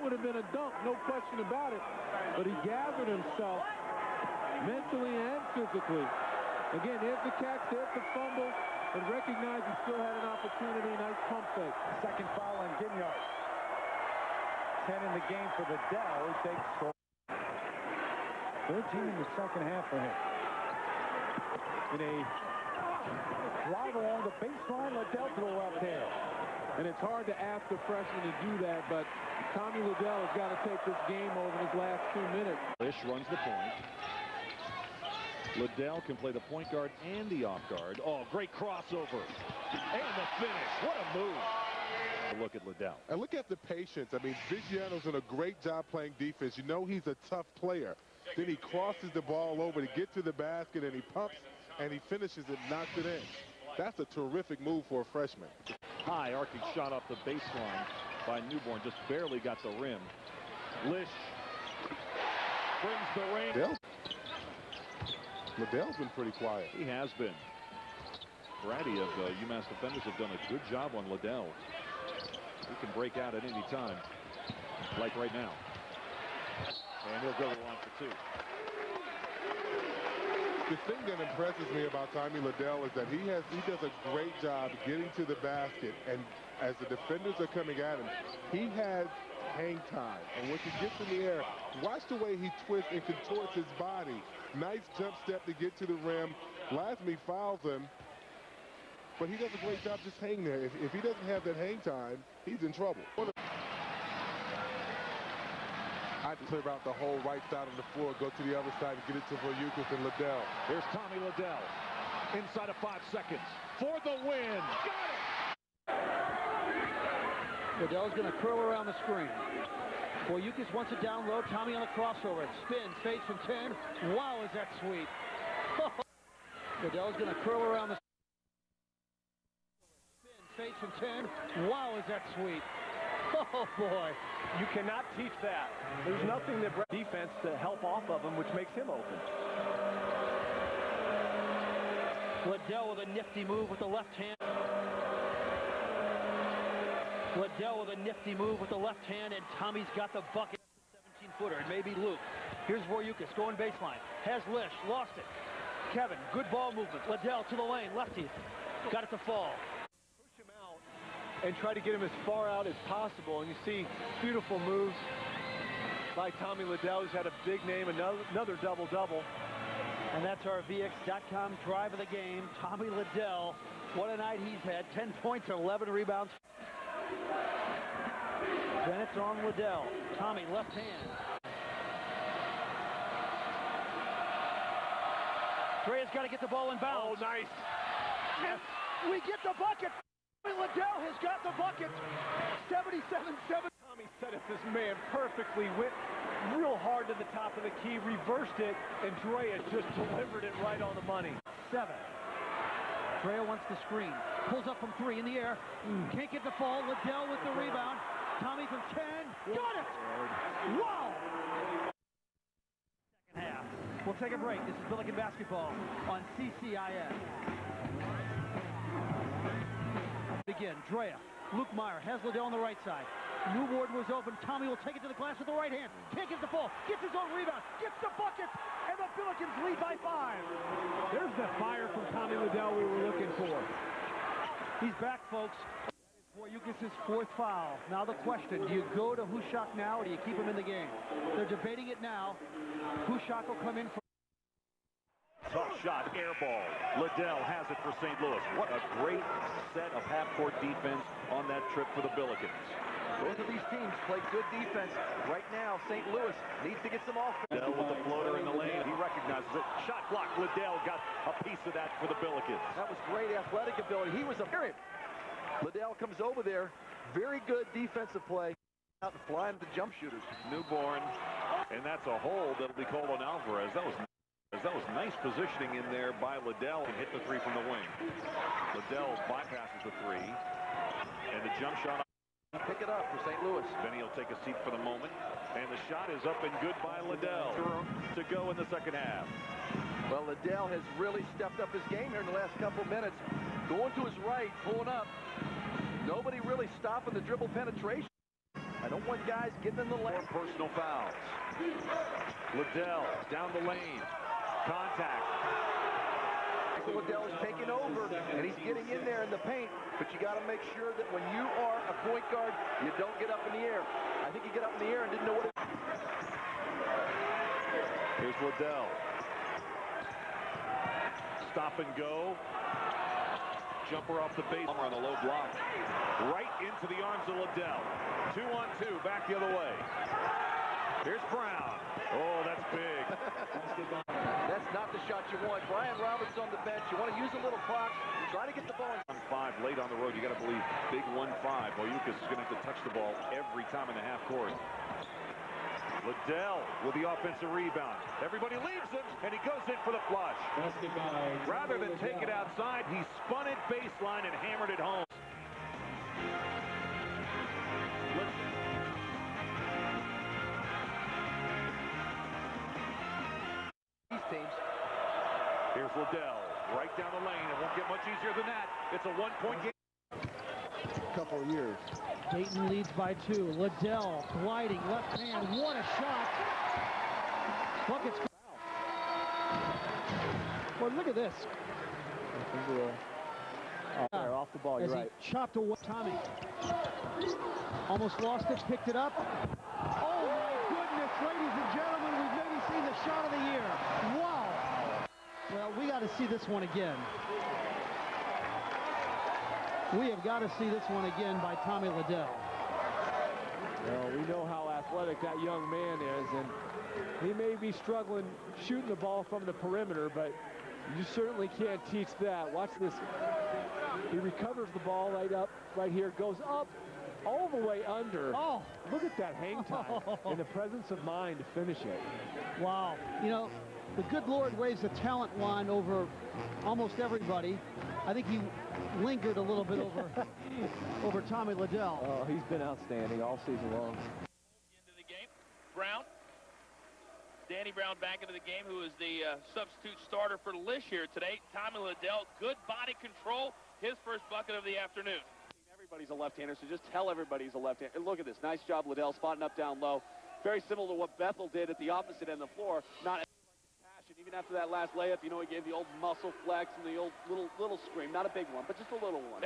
would have been a dunk, no question about it. But he gathered himself mentally and physically. Again, there's the catch, there's the fumble, but recognized he still had an opportunity. Nice pump fake. Second foul on Ginyard. 10 in the game for Lidell. He takes 14 in the second half for him. In a drive along the baseline, Lidell to the left hand. And it's hard to ask a freshman to do that, but Tommie Lidell has got to take this game over in his last 2 minutes. Lish runs the point. Lidell can play the point guard and the off guard. Oh, great crossover. And the finish. What a move. Look at Lidell. And look at the patience. I mean, Viggiano's done a great job playing defense. You know he's a tough player. Then he crosses the ball over to get to the basket, and he pumps, and he finishes it, knocks it in. That's a terrific move for a freshman. High arcing shot off the baseline by Newborn. Just barely got the rim. Lish brings the rain. Lidell's been pretty quiet. He has been. A variety of UMass defenders have done a good job on Lidell. He can break out at any time, like right now. And he'll go to the line for 2. The thing that impresses me about Tommie Lidell is that he does a great job getting to the basket, and as the defenders are coming at him, he has hang time. And once he gets in the air, watch the way he twists and contorts his body. Nice jump step to get to the rim. Lasme fouls him, but he does a great job just hanging there. If he doesn't have that hang time, he's in trouble. I'd clear out the whole right side of the floor, go to the other side and get it to Magixx and Lidell. Here's Tommie Lidell. Inside of 5 seconds. For the win. Got it! Lidell's going to curl around the screen. Magixx wants it down low. Tommie on the crossover. Spins, fades from 10. Wow, is that sweet. Lidell's going to curl around the spin, fades from 10. Wow, is that sweet. Oh, boy. You cannot teach that. There's nothing that defense to help off of him, which makes him open. Lidell with a nifty move with the left hand. Lidell with a nifty move with the left hand, and Tommie's got the bucket. 17-footer. It may be Luke. Here's Magixx going baseline. Has Lish. Lost it. Kevin, good ball movement. Lidell to the lane. Lefty. Got it to fall. Push him out and try to get him as far out as possible. And you see beautiful moves by Tommie Lidell, who's had a big name, another double-double. And that's our VX.com drive of the game. Tommie Lidell. What a night he's had. 10 points and 11 rebounds. Bennett's on Lidell. Tommie, left hand. Drea's got to get the ball in bounds. Oh, nice. Yes. We get the bucket. Lidell has got the bucket. 77-7. Tommie set up his man perfectly. Went real hard to the top of the key, reversed it, and Drea just delivered it right on the money. 7. Drea wants the screen. Pulls up from 3 in the air. Can't get the fall. Lidell with the rebound. Tommie from 10. Got it! Wow! Second half. We'll take a break. This is Billiken Basketball on CCIS. Again, Drea. Luke Meyer has Lidell on the right side. Newborn was open. Tommie will take it to the glass with the right hand. Can't get the ball. Gets his own rebound. Gets the bucket. And the Billikens lead by 5. There's the fire from Tommie Lidell we were looking for. He's back, folks. Magixx's 4th foul. Now the question, do you go to Hushak now or do you keep him in the game? They're debating it now. Hushak will come in for... Tough shot, air ball. Lidell has it for St. Louis. What a great set of half-court defense on that trip for the Billikens. Both of these teams play good defense. Right now, St. Louis needs to get some offense. Liddell with the floater in the lane. He recognizes it. Shot block. Liddell got a piece of that for the Billikens. That was great athletic ability. He was a period. Liddell comes over there. Very good defensive play. Out and flying the jump shooters. Newborn. And that's a hold that'll be called on Alvarez. That was nice positioning in there by Liddell and hit the 3 from the wing. Liddell bypasses the 3. And the jump shot. Pick it up for St. Louis. Benny will take a seat for the moment. And the shot is up and good by Liddell to go in the second half. Well, Liddell has really stepped up his game here in the last couple minutes. Going to his right, pulling up. Nobody really stopping the dribble penetration. A don't want guys getting in the lane. More personal fouls. Lidell down the lane. Contact. Lidell is taking over, and he's getting in there in the paint, but you got to make sure that when you are a point guard, you don't get up in the air. I think he got up in the air and didn't know what it was. Here's Lidell. Stop and go. Jumper off the base. On the low block. Right into the arms of Lidell. 2-on-2, back the other way. Here's Brown. Oh, that's big. That's not the shot you want. Brian Roberts on the bench. You want to use a little clock. Try to get the ball. 1-5 late on the road. You got to believe big 1-5. Magixx is going to have to touch the ball every time in the half court. Lidell with the offensive rebound. Everybody leaves him, and he goes in for the flush. Rather than take it outside, he spun it baseline and hammered it home. Here's Lidell, right down the lane. It won't get much easier than that. It's a one-point game. Couple of years. Dayton leads by 2. Lidell gliding left hand. What a shot! Buckets. Well, look at this. They're off the ball. You're right. He chopped away. Tommie almost lost it. Picked it up. Oh my goodness, ladies and gentlemen, we've maybe seen the shot of the year. Wow. Well, we got to see this one again. We have got to see this one again by Tommie Lidell. Well, we know how athletic that young man is, and he may be struggling shooting the ball from the perimeter, but you certainly can't teach that. Watch this. He recovers the ball right here, goes up all the way under. Oh, look at that hang time and the presence of mind to finish it. Wow. You know, the good Lord waves the talent wand over almost everybody. I think he lingered a little bit over Tommie Lidell. Oh, he's been outstanding all season long. Into the game, Brown. Danny Brown back into the game, who is the substitute starter for Lish here today. Tommie Lidell, good body control, his first bucket of the afternoon. Everybody's a left-hander, so just tell everybody he's a left-hander. Look at this, nice job, Lidell, spotting up down low. Very similar to what Bethel did at the opposite end of the floor. Not passion, even after that last layup, you know, he gave the old muscle flex and the old little scream. Not a big one, but just a little one.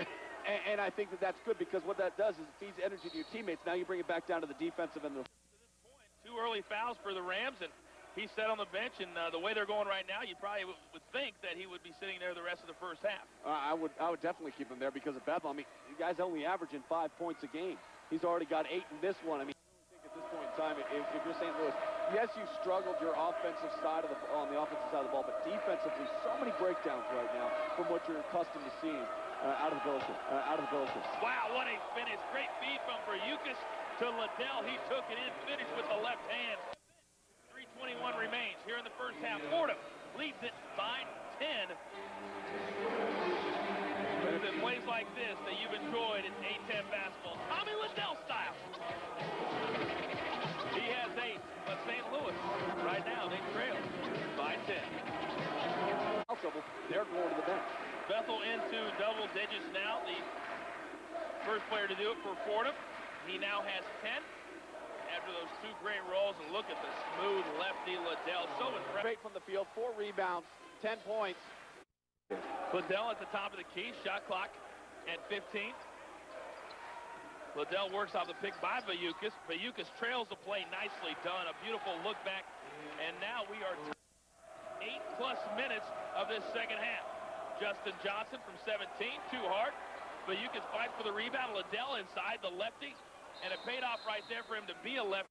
and I think that that's good, because what that does is it feeds energy to your teammates. Now you bring it back down to the defensive end of the to this point, 2 early fouls for the Rams, and he sat on the bench, and the way they're going right now, you probably would think that he would be sitting there the rest of the first half. I would definitely keep him there because of Bethel. I mean, the guy's only averaging 5 points a game. He's already got 8 in this one. I mean, I think at this point in time, if you're St. Louis, yes, you struggled your offensive side on the offensive side of the ball, but defensively, so many breakdowns right now from what you're accustomed to seeing out of the Billikens. Wow, what a finish. Great feed from Magixx to Lidell. He took it in, finished with the left hand. 3:21 remains here in the first half. Scoorde leads it by 10. It's in plays like this that you've enjoyed in A-10 basketball. Tommie Lidell style. He has 8, but St. Louis, right now, they trail by 10. They're going to the bench. Bethel into double digits now. The first player to do it for Fordham. He now has 10. After those 2 great rolls, and look at the smooth lefty Lidell. So impressive. Straight from the field, 4 rebounds, 10 points. Lidell at the top of the key, shot clock at 15. Lidell works off the pick by Magixx. Magixx trails the play, nicely done. A beautiful look back, and now we are 8+ minutes of this second half. Justin Johnson from 17, too hard. Magixx fights for the rebound. Lidell inside the lefty. And it paid off right there for him to be a left.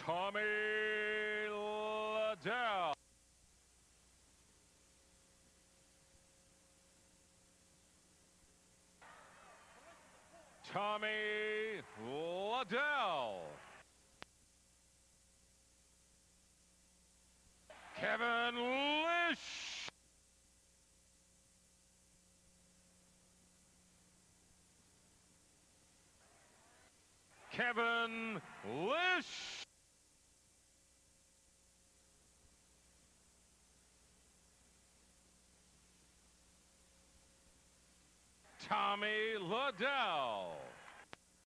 Tommie Lidell. Tommie Lidell. Kevin Lish. Kevin Lish. Tommie Lidell.